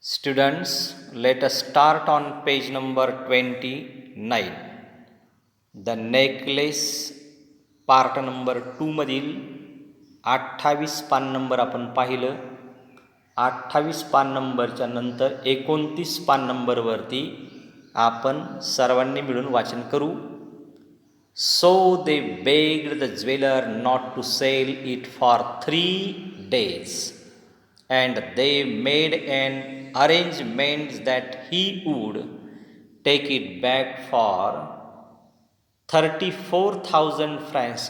Students, let us start on page number 29. The necklace part number 2 मधील 28 पान number आपण पाहिलं. 28 पान नंबरच्या नंतर 29 पान नंबरवरती आपण सर्वांनी मिळून वाचन करू. So they begged the jeweler not to sell it for 3 days, and they made an arrangement that he would take it back for 34,000 francs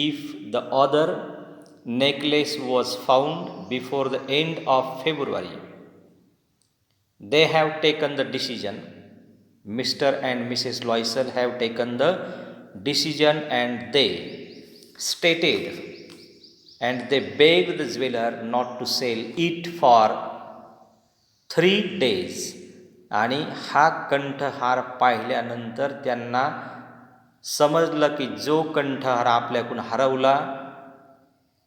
if the other necklace was found before the end of February. They have taken the decision. Mr. and Mrs. Loisel have taken the decision, and they stated, and they begged the jeweler not to sell it for 3 days. आणि हा कंठहार पाहिल्यानंतर त्यांना समजलं की जो कंठहार आपल्याकडून हरवला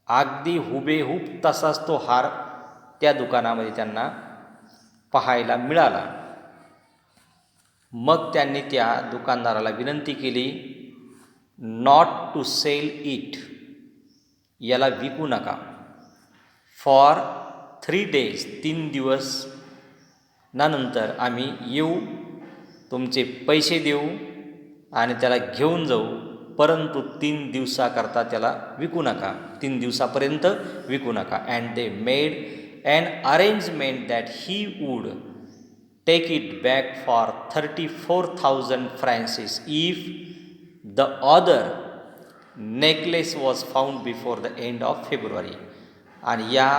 अगदी हुबेहूब तसाच तो हार त्या दुकानामध्ये त्यांना पाहायला मिळाला. मग त्यांनी त्या दुकानदाराला विनंती केली, नॉट टू सेल इट, याला विकू नका, फॉर 3 days, 3 दिवस नंतर आम्ही येऊ, तुमचे पैसे देऊ आणि त्याला घेऊन जाऊ, परंतु 3 दिवसाकरता त्याला विकू नका, 3 दिवसापर्यंत विकू नका. And they made an arrangement that he would take it back for 34,000 francs if the other necklace was found before the end of February. आणि या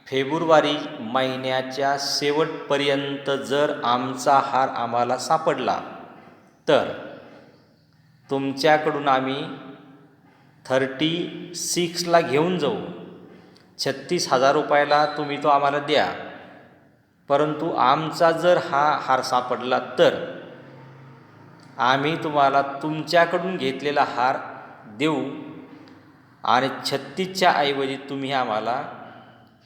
फेब्रुवारी महिन्याच्या शेवटपर्यंत जर आमचा हार आम्हाला सापडला तर तुमच्याकडून आम्ही 36ला घेऊन जाऊ, 36,000 रुपयाला तुम्ही तो आम्हाला द्या, परंतु आमचा जर हा हार सापडला तर आम्ही तुम्हाला तुमच्याकडून घेतलेला हार देऊ आणि 36च्या ऐवजी तुम्ही आम्हाला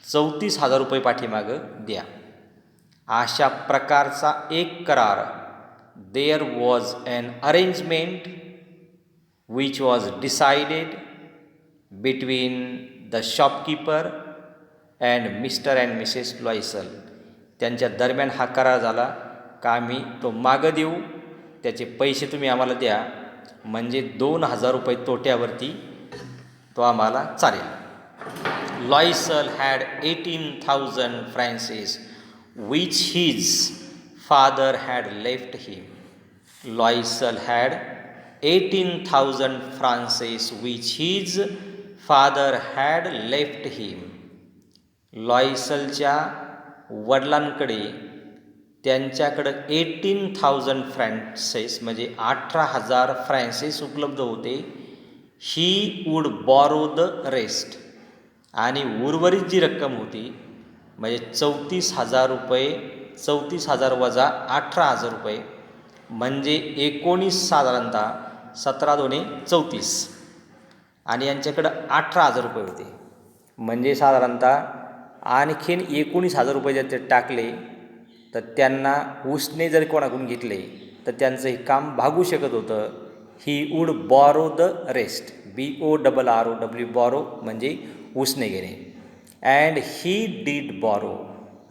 34,000 रुपये पाठीमागं द्या. अशा प्रकारचा एक करार, there was an arrangement which was decided between the shopkeeper and mister and missus Loisel. त्यांच्या दरम्यान हा करार झाला का आम्ही तो मागं देऊ, त्याचे पैसे तुम्ही आम्हाला द्या, म्हणजे 2,000 रुपये तोट्यावरती तो आम्हाला चालेल. Loisel had 18,000 francs which his father had left him. Loisel had 18,000 francs which his father had left him. लॉयसलच्या वडिलांकडे त्यांच्याकडं 18,000 francs म्हणजे 18,000 francs उपलब्ध होते. He would borrow the rest, आणि उर्वरित जी रक्कम होती म्हणजे 34,000 रुपये, 34,000 वजा 18,000 रुपये म्हणजे 19, साधारणतः 17 दोणे 34, आणि यांच्याकडं 18,000 रुपये होते, म्हणजे साधारणतः आणखीन 19,000 रुपये जर ते टाकले तर त्यांना उसने जर कोणाकडून घेतले तर त्यांचं हे काम भागू शकत होतं. ही would borrow the rest, BORROW, borrow म्हणजे उसने घेणे. अँड ही डीड बॉरो,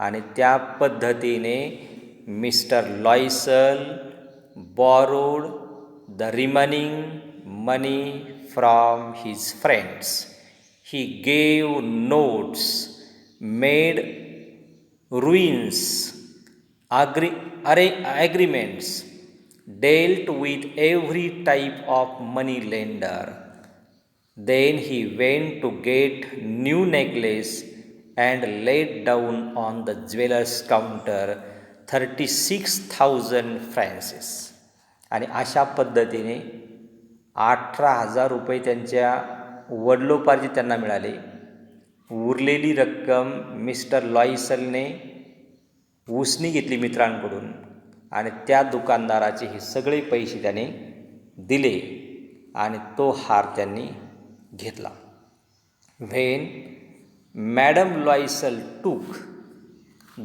आणि त्या पद्धतीने mister Loisel borrowed the remaining money from his friends. He gave notes, made ruins, agreements, dealt with every type of money lender. Then he went to get new necklace and laid down on the jeweler's counter 36,000 francs. आणि अशा पद्धतीने 18,000 रुपये त्यांच्या वडिलोपार्जित त्यांना मिळाले. उरलेली रक्कम मिस्टर लॉयसलने उसनी घेतली मित्रांकडून, आणि त्या दुकानदाराचे हे सगळे पैसे त्याने दिले आणि तो हार त्यांनी घेतला. When madam Loisel took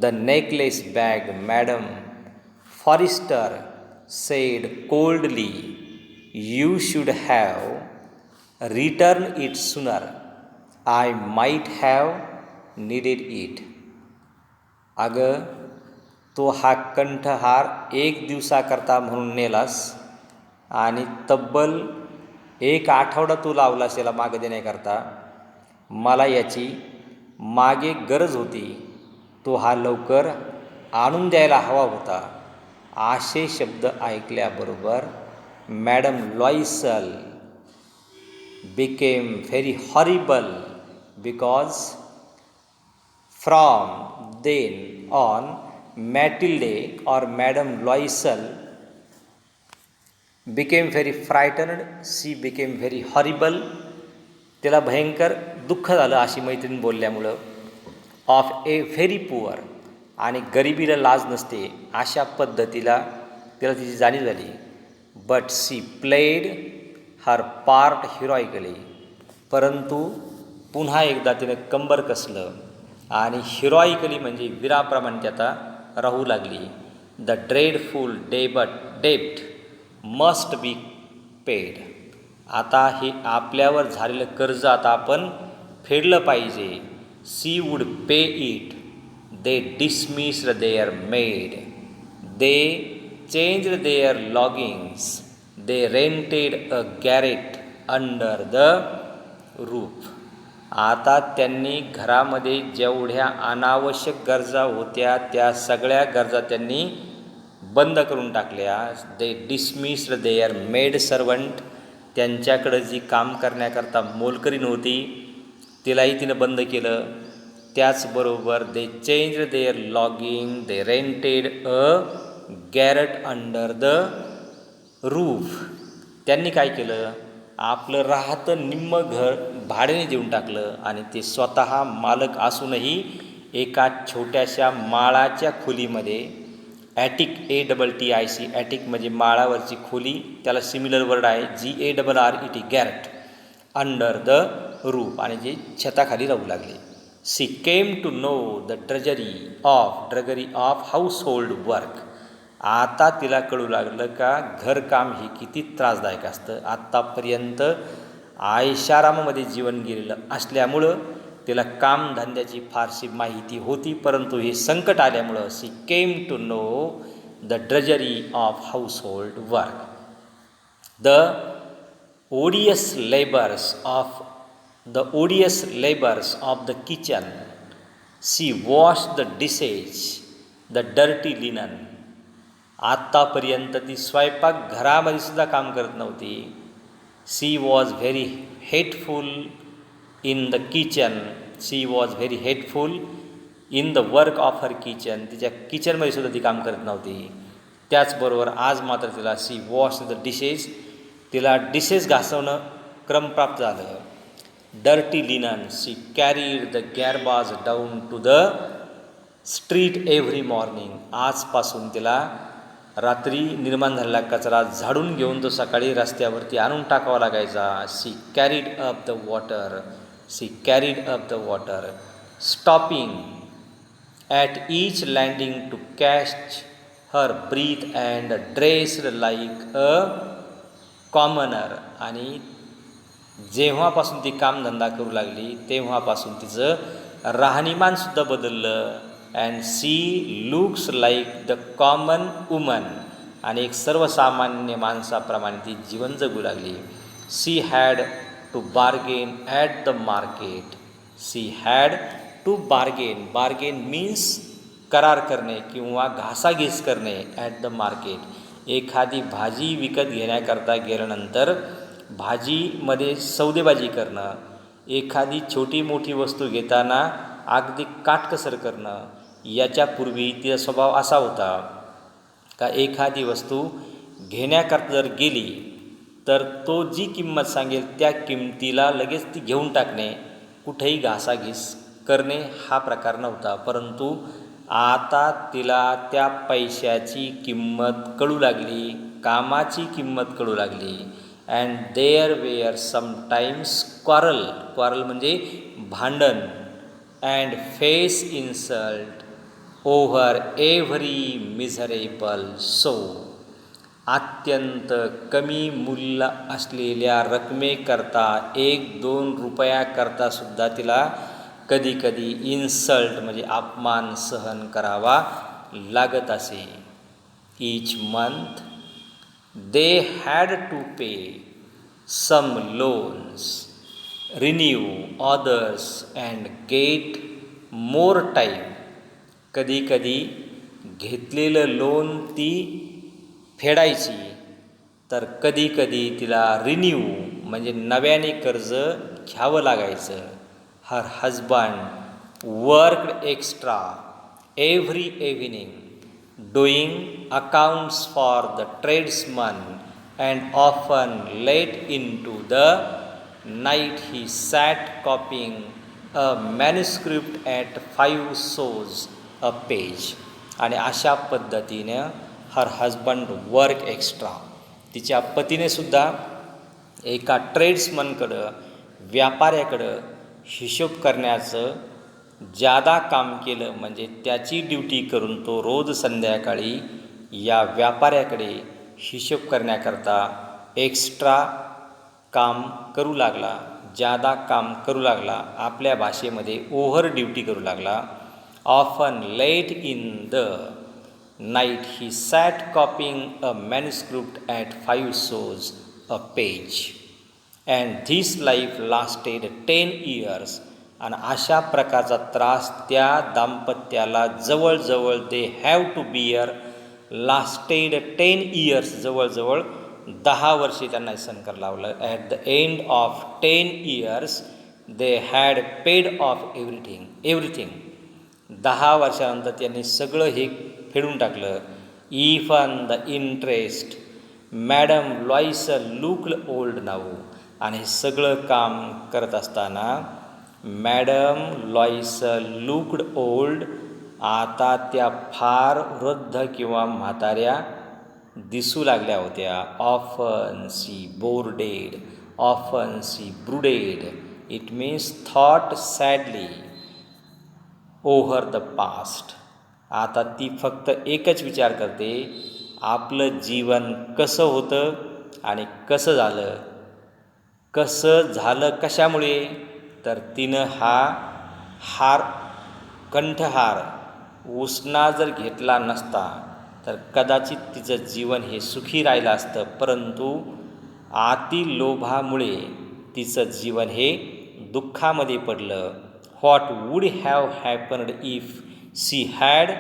the necklace back, madam Forestier said coldly. You should have return it sooner. I might have needed it. अगं, तो हा कंठहार 1 दिवसाकरता म्हणून नेलास आणि तब्बल 1 आठवडा तू लावलास याला मागे देण्याकरता. मला याची मागे गरज होती. तो हा लवकर आणून द्यायला हवा होता. असे शब्द ऐकल्याबरोबर madam लॉयसल became very horrible because from then on Matilde or Madame Loisel became very frightened. She became very horrible. तिला भयंकर दुःख झालं अशी मैत्रीण बोलल्यामुळं. ऑफ ए व्हेरी पुअर, आणि गरिबीला लाज नसते अशा पद्धतीला तिला तिची जाणीव झाली. But she played her part heroically. परंतु पुन्हा एकदा तिने कंबर कसलं आणि हिरोइकली म्हणजे वीराप्रमाणे ती आता राहू लागली. द ड्रेडफुल डेब्ट मस्ट बी पेड. आता हे आपल्यावर झालेलं कर्ज आता आपण फेडलं पाहिजे. She would pay it. They dismissed their maid. They changed their lodgings. They rented a garret under the roof. आता त्यांनी घरामध्ये जेवढ्या अनावश्यक गरजा होत्या त्या सगळ्या गरजा त्यांनी बंद करून टाकल्या. दे डिसमिस्ड देअर मेड सर्वंट. त्यांच्याकडं जी काम करण्याकरता मोलकरी नव्हती तिलाही तिनं बंद केलं. त्याचबरोबर they changed their lodging. They rented a garret under the roof. त्यांनी काय केलं, आपलं राहतं निम्म घर भाड्याने देऊन टाकलं आणि ते स्वतः मालक असूनही एका छोट्याशा माळाच्या खोलीमध्ये, ॲटिक ATTIC, ॲटिक म्हणजे माळावरची खोली, त्याला सिमिलर वर्ड आहे GARRET, garret, under the roof, आणि जे छताखाली राहू लागले. She came to know the drudgery of household work. आता तिला कळू लागलं का घरकाम हे किती त्रासदायक असतं. आत्तापर्यंत आयशारामामध्ये जीवन गेलेलं असल्यामुळं तिला कामधंद्याची फारशी माहिती होती, परंतु हे संकट आल्यामुळं she came to know the drudgery of household work. The odious labours of the kitchen. She wash the dishes, the dirty linen. आत्तापर्यंत ती स्वयंपाक घरामध्ये सुद्धा काम करत नव्हती. She was very hateful in the kitchen. She was very hateful in the work of her kitchen. तिच्या किचनमध्ये सुद्धा ती काम करत नव्हती. त्याचबरोबर आज मात्र तिला सी वॉश द डिशेस, तिला डिशेस घासवणं क्रमप्राप्त झालं. Dirty linen. She carried the garbage down to the street every morning. आजपासून तिला रात्री निर्माण झालेला कचरा झाडून घेऊन तो सकाळी रस्त्यावरती आणून टाकावा लागायचा. She carried up the water. Stopping at each landing to catch her breath and dressed like a commoner. आणि जेव्हापासून ती कामधंदा करू लागली तेव्हापासून तिचं राहणीमानसुद्धा बदललं. And she looks like the common woman. आणि एक सर्वसामान्य माणसाप्रमाणे ती जीवन जगू लागली. She had to bargain at the market. Bargain means करार करणे किंवा घासाघीस करणे. ॲट द मार्केट, एखादी भाजी विकत घेण्याकरता गेल्यानंतर भाजीमध्ये सौदेबाजी करणं, एखादी छोटी मोठी वस्तू घेताना अगदी काटकसर करणं. याच्यापूर्वी तिचा स्वभाव असा होता का एखादी वस्तू घेण्याकरता जर गेली तर तो जी किंमत सांगेल त्या किंमतीला लगेच ती घेऊन टाकणे, कुठेही घासाघीस करणे हा प्रकार नव्हता. परंतु आता तिला त्या पैशाची किंमत कळू लागली, कामाची किंमत कळू लागली. And there were sometimes quarrel म्हणजे भांडण, and face insult over every miserable soul. अत्यंत कमी मूल्य असलेल्या रकमेकरता 1-2 रुपयाकरता सुद्धा तिला कधीकधी इन्सल्ट म्हणजे अपमान सहन करावा लागत असे. Each month they had to pay some loans, renew others and get more time. कधीकधी घेतलेलं लोन ती फेडायची, तर कधीकधी तिला रिन्यू म्हणजे नव्याने कर्ज घ्यावं लागायचं. Her husband worked extra every evening doing accounts for the tradesman and often late into the night he sat copying a manuscript at 5 sous a page. आणि अशा पद्धतीनं हर हजबंड वर्क एक्स्ट्रा, तिच्या पतीने सुद्धा एका ट्रेड्समनकडं व्यापाऱ्याकडं हिशोब करण्याचं जादा काम केलं. म्हणजे त्याची ड्युटी करून तो रोज संध्याकाळी या व्यापाऱ्याकडे हिशोब करण्याकरता एक्स्ट्रा काम करू लागला, जादा काम करू लागला. आपल्या भाषेमध्ये ओव्हर ड्युटी करू लागला. Often late in the night he sat copying a manuscript at 5 sols a page, and this life lasted 10 years. आणि अशा प्रकारचा त्रास त्या दाम्पत्याला जवळजवळ they have to bear lasted 10 years, जवळजवळ 10 वर्षे त्यांना सहन करावं लागलं. At the end of 10 years they had paid off everything. 10 वर्षानंतर त्यांनी सगळं हे फेडून टाकलं. Even the interest. Madame Loisel looked old now. आणि हे सगळं काम करत असताना मॅडम लॉईसल लुक्ड ओल्ड, आता त्या फार वृद्ध किंवा म्हाताऱ्या दिसू लागल्या होत्या. Often she boarded, often she brooded. It means thought sadly over the past. आता ती फक्त एकच विचार करते, आपलं जीवन कसं होतं आणि कसं झालं कशामुळे. तर तिनं हा कंठहार उसना जर घेतला नसता तर कदाचित तिचं जीवन हे सुखी राहिलं असतं. परंतु अतिलोभामुळे तिचं जीवन हे दुःखामध्ये पडलं. What would have happened if she had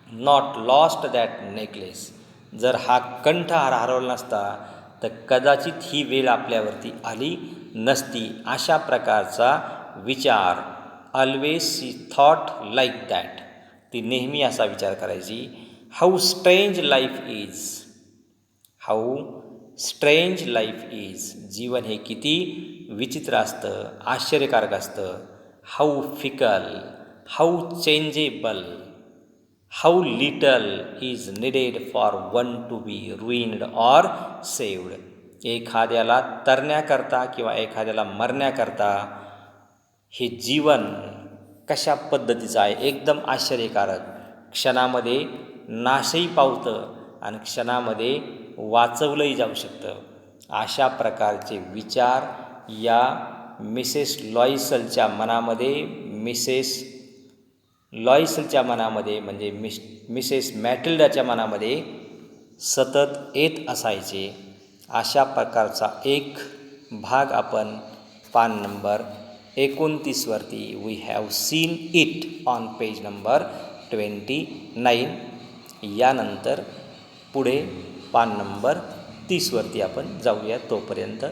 not lost that necklace. जर हा कंठहार हरवला नसता तर कदाचित ही वेळ आपल्यावरती आली नसती. अशा प्रकारचा विचार, always she thought like that. ती नेहमी असा विचार करायची. How strange life is, how strange life is. जीवन हे किती विचित्र असतं, आश्चर्यकारक असतं. How fickle, how changeable, how little is needed for one to be ruined or saved. एखाद्याला तरण्याकरता किंवा एखाद्याला मरण्याकरता हे जीवन कशा पद्धतीचं आहे, एकदम आश्चर्यकारक. क्षणामध्ये नाशही पावतं आणि क्षणामध्ये वाचवलंही जाऊ शकतं. अशा प्रकारचे विचार या मिसेस लॉईसलच्या मनामध्ये म्हणजे मिसेस मॅटिल्डाच्या मनामध्ये सतत येत असायचे. अशा प्रकारचा एक भाग आपण पान नंबर 29 वरती we have seen it on page number 29. यानंतर पुढे पान नंबर 30 वरती आपण जाऊया. तोपर्यंत